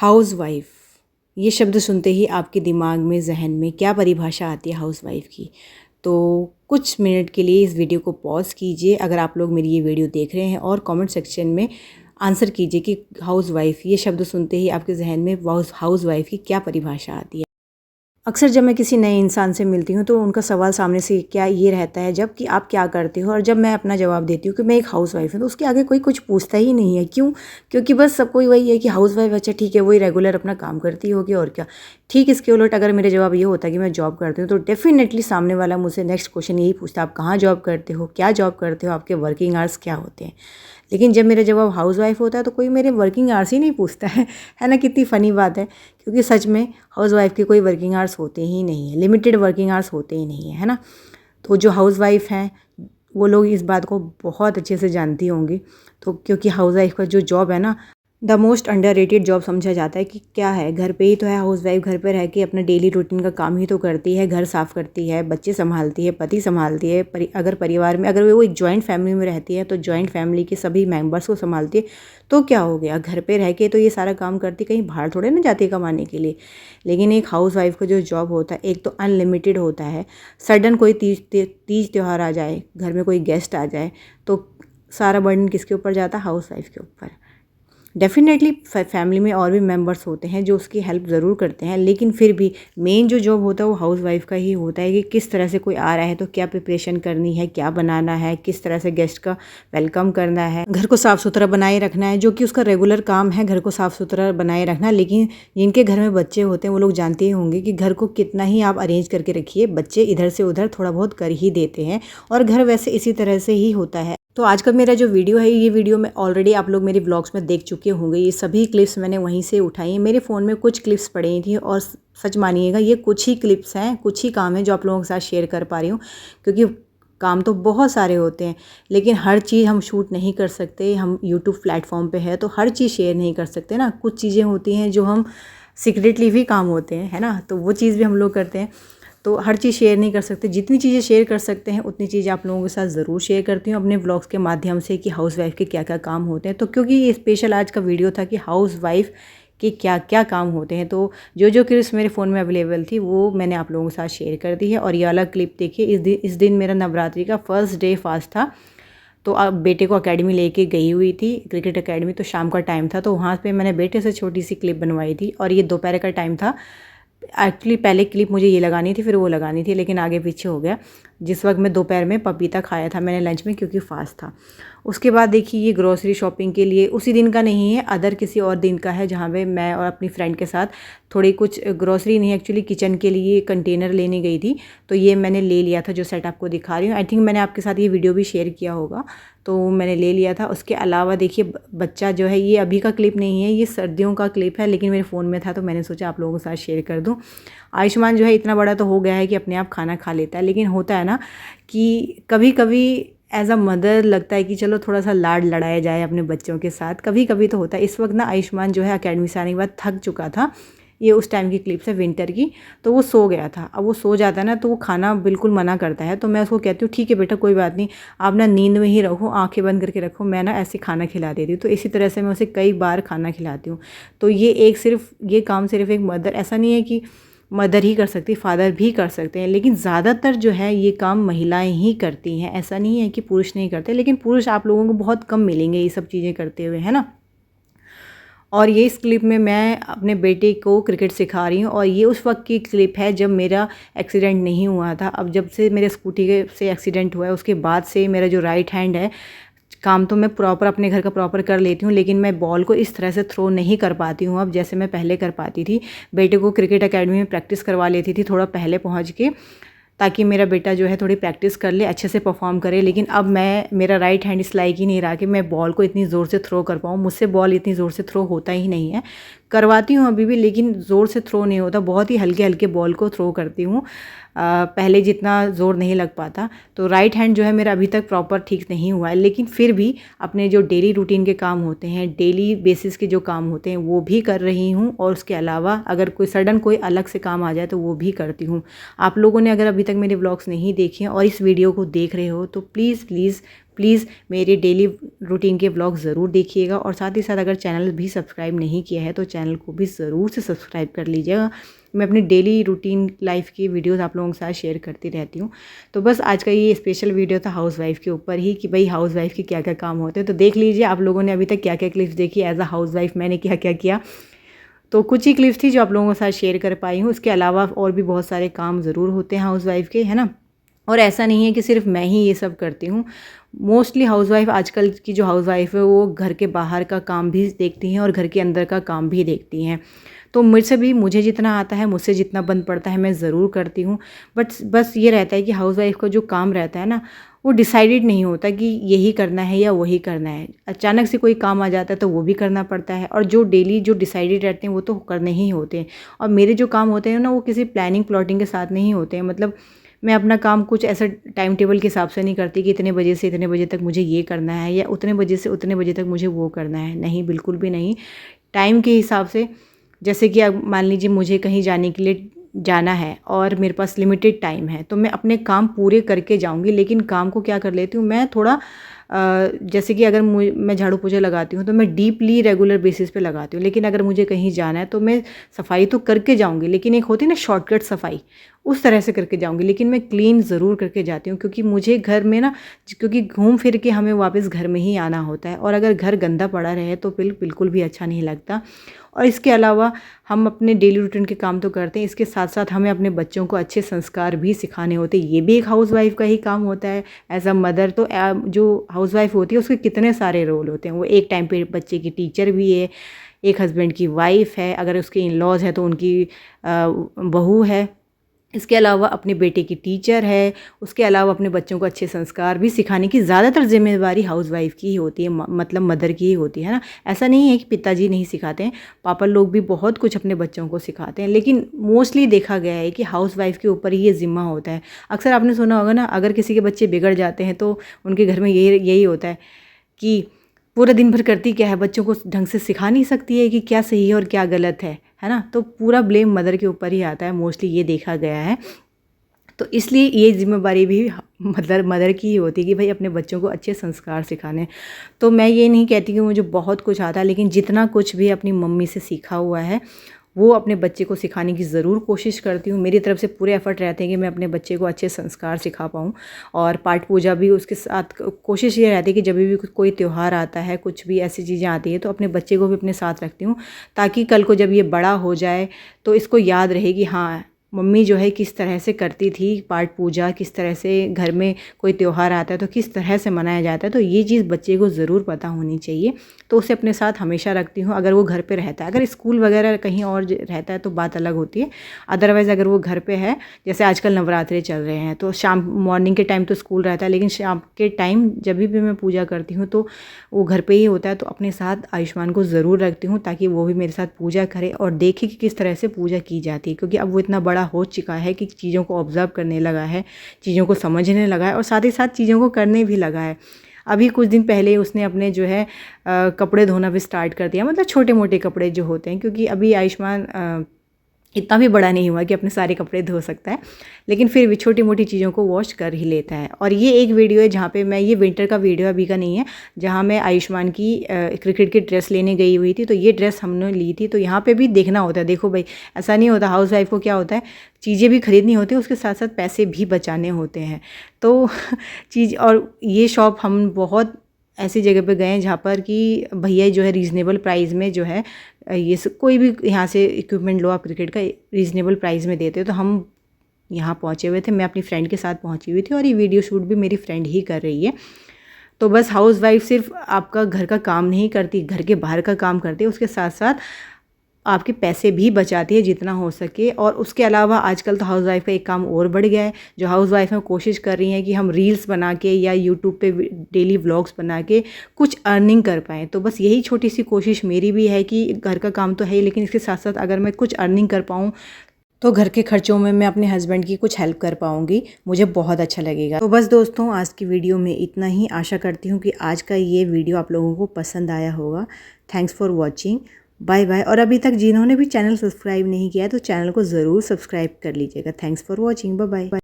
Housewife, ये शब्द सुनते ही आपके दिमाग में, जहन में क्या परिभाषा आती है हाउसवाइफ की? तो कुछ मिनट के लिए इस वीडियो को पॉज कीजिए अगर आप लोग मेरी ये वीडियो देख रहे हैं, और कमेंट सेक्शन में आंसर कीजिए कि हाउसवाइफ ये शब्द सुनते ही आपके जहन में हाउसवाइफ की क्या परिभाषा आती है। अक्सर जब मैं किसी नए इंसान से मिलती हूँ तो उनका सवाल सामने से क्या ये रहता है जब कि आप क्या करते हो, और जब मैं अपना जवाब देती हूँ कि मैं एक हाउसवाइफ हूँ तो उसके आगे कोई कुछ पूछता ही नहीं है। क्यों? क्योंकि बस सबको वही है कि हाउसवाइफ, अच्छा ठीक है, वही रेगुलर अपना काम करती होगी और क्या। ठीक इसके उलट अगर मेरा जवाब ये होता कि मैं जॉब करती हूँ तो डेफिनेटली सामने वाला मुझसे नेक्स्ट क्वेश्चन यही पूछता, आप कहाँ जॉब करते हो, क्या जॉब करते हो, आपके वर्किंग आवर्स क्या होते हैं। लेकिन जब मेरा जवाब हाउसवाइफ होता है तो कोई मेरे वर्किंग आवर्स ही नहीं पूछता है ना। कितनी फ़नी बात है, क्योंकि सच में हाउसवाइफ के कोई वर्किंग आवर्स होते ही नहीं है, लिमिटेड वर्किंग आवर्स होते ही नहीं है ना। तो जो हाउसवाइफ हैं वो लोग इस बात को बहुत अच्छे से जानती होंगी। तो क्योंकि हाउसवाइफ का जो जॉब है ना, द मोस्ट अंडररेटेड जॉब समझा जाता है। कि क्या है, घर पे ही तो है हाउसवाइफ, घर पे रह के अपना डेली रूटीन का काम ही तो करती है, घर साफ़ करती है, बच्चे संभालती है, पति संभालती है, अगर परिवार में, अगर वो एक जॉइंट फैमिली में रहती है तो जॉइंट फैमिली के सभी मेंबर्स को संभालती है। तो क्या हो गया, घर पे रह के तो ये सारा काम करती, कहीं बाहर थोड़े ना जाती है कमाने के लिए। लेकिन एक हाउसवाइफ का जो जॉब होता है, एक तो अनलिमिटेड होता है। सडन कोई तीज त्यौहार आ जाए, घर में कोई गेस्ट आ जाए, तो सारा बर्डन किसके ऊपर जाता है? हाउसवाइफ के ऊपर। डेफिनेटली फैमिली में और भी मेंबर्स होते हैं जो उसकी हेल्प ज़रूर करते हैं, लेकिन फिर भी मेन जो जॉब होता है वो हाउसवाइफ का ही होता है। कि किस तरह से कोई आ रहा है तो क्या प्रिपरेशन करनी है, क्या बनाना है, किस तरह से गेस्ट का वेलकम करना है, घर को साफ़ सुथरा बनाए रखना है, जो कि उसका रेगुलर काम है, घर को साफ़ सुथरा बनाए रखना। लेकिन जिनके घर में बच्चे होते हैं वो लोग जानते ही होंगे कि घर को कितना ही आप अरेंज करके रखिए, बच्चे इधर से उधर थोड़ा बहुत कर ही देते हैं, और घर वैसे इसी तरह से ही होता है। तो आज का मेरा जो वीडियो है, ये वीडियो में ऑलरेडी आप लोग मेरे व्लॉग्स में देख चुके होंगे। ये सभी क्लिप्स मैंने वहीं से उठाई हैं। मेरे फ़ोन में कुछ क्लिप्स पड़ी थी, और सच मानिएगा ये कुछ ही क्लिप्स हैं, कुछ ही काम है जो आप लोगों के साथ शेयर कर पा रही हूँ। क्योंकि काम तो बहुत सारे होते हैं, लेकिन हर चीज़ हम शूट नहीं कर सकते। हम यूट्यूब प्लेटफॉर्म पे है तो हर चीज़ शेयर नहीं कर सकते ना। कुछ चीज़ें होती हैं जो हम सीक्रेटली भी काम होते हैं, है ना, तो वो चीज़ भी हम लोग करते हैं। तो हर चीज़ शेयर नहीं कर सकते। जितनी चीज़ें शेयर कर सकते हैं उतनी चीज़ें आप लोगों के साथ ज़रूर शेयर करती हूँ अपने व्लॉग्स के माध्यम से, कि हाउसवाइफ के क्या क्या काम होते हैं। तो क्योंकि ये स्पेशल आज का वीडियो था कि हाउसवाइफ के क्या क्या काम होते हैं, तो जो क्लिप्स मेरे फ़ोन में अवेलेबल थी वो मैंने आप लोगों के साथ शेयर कर दी है। और ये वाला क्लिप देखिए, इस दिन मेरा नवरात्रि का फर्स्ट डे फास्ट था। तो अब बेटे को एकेडमी लेके गई हुई थी, क्रिकेट एकेडमी। तो शाम का टाइम था, तो वहाँ पे मैंने बेटे से छोटी सी क्लिप बनवाई थी। और ये दोपहर का टाइम था। एक्चुअली पहले क्लिप मुझे ये लगानी थी, फिर वो लगानी थी, लेकिन आगे पीछे हो गया। जिस वक्त मैं दोपहर में पपीता खाया था मैंने लंच में, क्योंकि फास्ट था। उसके बाद देखिए, ये ग्रोसरी शॉपिंग के लिए उसी दिन का नहीं है, अदर किसी और दिन का है, जहाँ पे मैं और अपनी फ्रेंड के साथ थोड़ी कुछ ग्रोसरी नहीं, एक्चुअली किचन के लिए कंटेनर लेने गई थी। तो ये मैंने ले लिया था, जो सेट आपको दिखा रही हूँ। आई थिंक मैंने आपके साथ ये वीडियो भी शेयर किया होगा, तो मैंने ले लिया था। उसके अलावा देखिए, बच्चा जो है, ये अभी का क्लिप नहीं है, ये सर्दियों का क्लिप है, लेकिन मेरे फ़ोन में था तो मैंने सोचा आप लोगों के साथ शेयर कर दूँ। आयुष्मान जो है इतना बड़ा तो हो गया है कि अपने आप खाना खा लेता है, लेकिन होता है ना कि कभी कभी एज अ मदर लगता है कि चलो थोड़ा सा लाड लड़ाया जाए अपने बच्चों के साथ। कभी कभी तो होता है। इस वक्त ना आयुष्मान जो है अकेडमी से आने के बाद थक चुका था। ये उस टाइम की क्लिप्स है विंटर की। तो वो सो गया था। अब वो सो जाता है ना तो वो खाना बिल्कुल मना करता है। तो मैं उसको कहती हूँ ठीक है बेटा, कोई बात नहीं, आप ना नींद में ही रखो, आंखें बंद करके रखो, मैं ना ऐसे खाना खिला देती हूँ। तो इसी तरह से मैं उसे कई बार खाना खिलाती हूँ। तो ये काम सिर्फ एक मदर, ऐसा नहीं है कि मदर ही कर सकती, फादर भी कर सकते हैं, लेकिन ज़्यादातर जो है ये काम महिलाएं ही करती हैं। ऐसा नहीं है कि पुरुष नहीं करते, लेकिन पुरुष आप लोगों को बहुत कम मिलेंगे ये सब चीज़ें करते हुए, है ना। और ये इस क्लिप में मैं अपने बेटे को क्रिकेट सिखा रही हूँ, और ये उस वक्त की क्लिप है जब मेरा एक्सीडेंट नहीं हुआ था। अब जब से मेरे स्कूटी से एक्सीडेंट हुआ है उसके बाद से मेरा जो राइट हैंड है, काम तो मैं प्रॉपर अपने घर का प्रॉपर कर लेती हूँ, लेकिन मैं बॉल को इस तरह से थ्रो नहीं कर पाती हूँ अब, जैसे मैं पहले कर पाती थी। बेटे को क्रिकेट एकेडमी में प्रैक्टिस करवा लेती थी थोड़ा पहले पहुँच के, ताकि मेरा बेटा जो है थोड़ी प्रैक्टिस कर ले, अच्छे से परफॉर्म करे। लेकिन अब मेरा राइट हैंड इस लायक ही नहीं रहा कि मैं बॉल को इतनी ज़ोर से थ्रो कर पाऊँ। मुझसे बॉल इतनी ज़ोर से थ्रो होता ही नहीं है। करवाती हूँ अभी भी, लेकिन ज़ोर से थ्रो नहीं होता, बहुत ही हल्के हल्के बॉल को थ्रो करती हूँ। पहले जितना ज़ोर नहीं लग पाता। तो राइट हैंड जो है मेरा अभी तक प्रॉपर ठीक नहीं हुआ है, लेकिन फिर भी अपने जो डेली रूटीन के काम होते हैं, डेली बेसिस के जो काम होते हैं वो भी कर रही हूँ। और उसके अलावा अगर कोई अलग से काम आ जाए तो वो भी करती हूँ। आप लोगों ने अगर अभी तक मेरे व्लॉग्स नहीं देखे हैं और इस वीडियो को देख रहे हो तो प्लीज़ प्लीज़ मेरे डेली रूटीन के व्लॉग ज़रूर देखिएगा, और साथ ही साथ अगर चैनल भी सब्सक्राइब नहीं किया है तो चैनल को भी ज़रूर से सब्सक्राइब कर लीजिएगा। मैं अपनी डेली रूटीन लाइफ की वीडियोस आप लोगों के साथ शेयर करती रहती हूँ। तो बस आज का ये स्पेशल वीडियो था हाउसवाइफ़ के ऊपर ही, कि भाई हाउसवाइफ़ के क्या क्या काम होते हैं। तो देख लीजिए आप लोगों ने अभी तक क्या क्या क्लिप्स देखी एज अ हाउसवाइफ़, मैंने क्या क्या किया। तो कुछ ही क्लिप्स थी जो आप लोगों के साथ शेयर कर पाई हूँ। उसके अलावा और भी बहुत सारे काम ज़रूर होते हैं हाउसवाइफ़ के, है ना। और ऐसा नहीं है कि सिर्फ मैं ही ये सब करती हूँ। मोस्टली हाउसवाइफ़, आजकल की जो हाउसवाइफ़ है वो घर के बाहर का काम भी देखती हैं और घर के अंदर का काम भी देखती हैं। तो मुझसे भी, मुझे जितना आता है, मुझसे जितना बन पड़ता है मैं ज़रूर करती हूँ। बट बस ये रहता है कि हाउसवाइफ़ का जो काम रहता है ना, वो डिसाइडेड नहीं होता कि यही करना है या वही करना है। अचानक से कोई काम आ जाता है तो वो भी करना पड़ता है, और जो डेली जो डिसाइडेड रहते हैं वो तो करने ही होते हैं। और मेरे जो काम होते हैं ना, वो किसी प्लानिंग प्लॉटिंग के साथ नहीं होते हैं। मतलब मैं अपना काम कुछ ऐसा टाइम टेबल के हिसाब से नहीं करती कि इतने बजे से इतने बजे तक मुझे ये करना है, या उतने बजे से उतने बजे तक मुझे वो करना है। नहीं, बिल्कुल भी नहीं। टाइम के हिसाब से, जैसे कि अब मान लीजिए मुझे कहीं जाने के लिए जाना है और मेरे पास लिमिटेड टाइम है, तो मैं अपने काम पूरे करके जाऊंगी। लेकिन काम को क्या कर लेती हूँ मैं, थोड़ा जैसे कि अगर मैं झाड़ू पोछा लगाती हूँ तो मैं डीपली रेगुलर बेसिस पे लगाती हूँ। लेकिन अगर मुझे कहीं जाना है तो मैं सफाई तो करके जाऊँगी, लेकिन एक होती है ना शॉर्टकट सफाई, उस तरह से करके जाऊँगी। लेकिन मैं क्लीन ज़रूर करके जाती हूँ, क्योंकि मुझे घर में ना, क्योंकि घूम फिर के हमें वापस घर में ही आना होता है, और अगर घर गंदा पड़ा रहे तो बिल्कुल भी अच्छा नहीं लगता। और इसके अलावा हम अपने डेली रूटीन के काम तो करते हैं, इसके साथ साथ हमें अपने बच्चों को अच्छे संस्कार भी सिखाने होते हैं। ये भी एक हाउसवाइफ़ का ही काम होता है एज अ मदर। तो जो हाउसवाइफ़ होती है उसके कितने सारे रोल होते हैं। वो एक टाइम पे बच्चे की टीचर भी है, एक हस्बैंड की वाइफ़ है, अगर उसके इन लॉज है तो उनकी बहू है, इसके अलावा अपने बेटे की टीचर है, उसके अलावा अपने बच्चों को अच्छे संस्कार भी सिखाने की ज़्यादातर जिम्मेदारी हाउसवाइफ़ की ही होती है, मतलब मदर की ही होती है ना। ऐसा नहीं है कि पिताजी नहीं सिखाते हैं, पापा लोग भी बहुत कुछ अपने बच्चों को सिखाते हैं, लेकिन मोस्टली देखा गया है कि हाउसवाइफ़ के ऊपर ही ये ज़िम्मा होता है। अक्सर आपने सुना होगा ना, अगर किसी के बच्चे बिगड़ जाते हैं तो उनके घर में यही होता है कि पूरा दिन भर करती क्या है, बच्चों को ढंग से सिखा नहीं सकती है कि क्या सही है और क्या गलत है ना। तो पूरा ब्लेम मदर के ऊपर ही आता है, मोस्टली ये देखा गया है। तो इसलिए ये जिम्मेदारी भी मदर की ही होती है कि भाई अपने बच्चों को अच्छे संस्कार सिखाने। तो मैं ये नहीं कहती कि मुझे बहुत कुछ आता है, लेकिन जितना कुछ भी अपनी मम्मी से सीखा हुआ है वो अपने बच्चे को सिखाने की ज़रूर कोशिश करती हूँ। मेरी तरफ से पूरे एफर्ट रहते हैं कि मैं अपने बच्चे को अच्छे संस्कार सिखा पाऊँ। और पाठ पूजा भी उसके साथ कोशिश ये रहती है कि जब भी कोई त्यौहार आता है, कुछ भी ऐसी चीज़ें आती है, तो अपने बच्चे को भी अपने साथ रखती हूँ, ताकि कल को जब ये बड़ा हो जाए तो इसको याद रहे कि हाँ, मम्मी जो है किस तरह से करती थी पाठ पूजा, किस तरह से घर में कोई त्यौहार आता है तो किस तरह से मनाया जाता है। तो ये चीज़ बच्चे को ज़रूर पता होनी चाहिए। तो उसे अपने साथ हमेशा रखती हूँ, अगर वो घर पे रहता है। अगर स्कूल वगैरह कहीं और रहता है तो बात अलग होती है। अदरवाइज़ अगर वो घर पे है, जैसे आजकल नवरात्रे चल रहे हैं, तो शाम मॉर्निंग के टाइम तो स्कूल रहता है, लेकिन शाम के टाइम जब भी मैं पूजा करती हूँ तो वो घर पे ही होता है। तो अपने साथ आयुष्मान को ज़रूर रखती हूँ, ताकि वो भी मेरे साथ पूजा करे और देखे कि किस तरह से पूजा की जाती है। क्योंकि अब वो इतना बड़ा हो चुका है कि चीज़ों को ऑब्ज़र्व करने लगा है, चीज़ों को समझने लगा है, और साथ ही साथ चीज़ों को करने भी लगा है। अभी कुछ दिन पहले उसने अपने जो है कपड़े धोना भी स्टार्ट कर दिया, मतलब छोटे मोटे कपड़े जो होते हैं, क्योंकि अभी आयुष्मान इतना भी बड़ा नहीं हुआ कि अपने सारे कपड़े धो सकता है, लेकिन फिर भी छोटी मोटी चीज़ों को वॉश कर ही लेता है। और ये एक वीडियो है जहाँ पे मैं, ये विंटर का वीडियो अभी का नहीं है, जहाँ मैं आयुष्मान की क्रिकेट की ड्रेस लेने गई हुई थी। तो ये ड्रेस हमने ली थी, तो यहाँ पे भी देखना होता है। देखो भाई, ऐसा नहीं होता, हाउसवाइफ को क्या होता है, चीज़ें भी खरीदनी होती है, उसके साथ साथ पैसे भी बचाने होते हैं। तो चीज़, और ये शॉप हम बहुत ऐसी जगह पे गए हैं जहाँ पर कि भैया जो है रीज़नेबल प्राइस में जो है ये कोई भी यहाँ से इक्विपमेंट लो आप क्रिकेट का, रीज़नेबल प्राइस में देते हो। तो हम यहाँ पहुँचे हुए थे, मैं अपनी फ्रेंड के साथ पहुँची हुई थी, और ये वीडियो शूट भी मेरी फ्रेंड ही कर रही है। तो बस हाउसवाइफ सिर्फ आपका घर का काम नहीं करती, घर के बाहर का काम करती है, उसके साथ साथ आपके पैसे भी बचाती है जितना हो सके। और उसके अलावा आजकल तो हाउसवाइफ का एक काम और बढ़ गया है, जो हाउसवाइफ हैं कोशिश कर रही हैं कि हम रील्स बना के या यूट्यूब पे डेली व्लॉग्स बना के कुछ अर्निंग कर पाएँ। तो बस यही छोटी सी कोशिश मेरी भी है कि घर का काम तो है ही, लेकिन इसके साथ साथ अगर मैं कुछ अर्निंग कर पाऊँ तो घर के खर्चों में मैं अपने हस्बैंड की कुछ हेल्प कर पाऊँगी, मुझे बहुत अच्छा लगेगा। तो बस दोस्तों, आज की वीडियो में इतना ही। आशा करती हूँ कि आज का ये वीडियो आप लोगों को पसंद आया होगा। Thanks for watching, bye bye. और अभी तक जिन्होंने भी चैनल सब्सक्राइब नहीं किया है तो चैनल को ज़रूर सब्सक्राइब कर लीजिएगा। Thanks for watching, bye bye.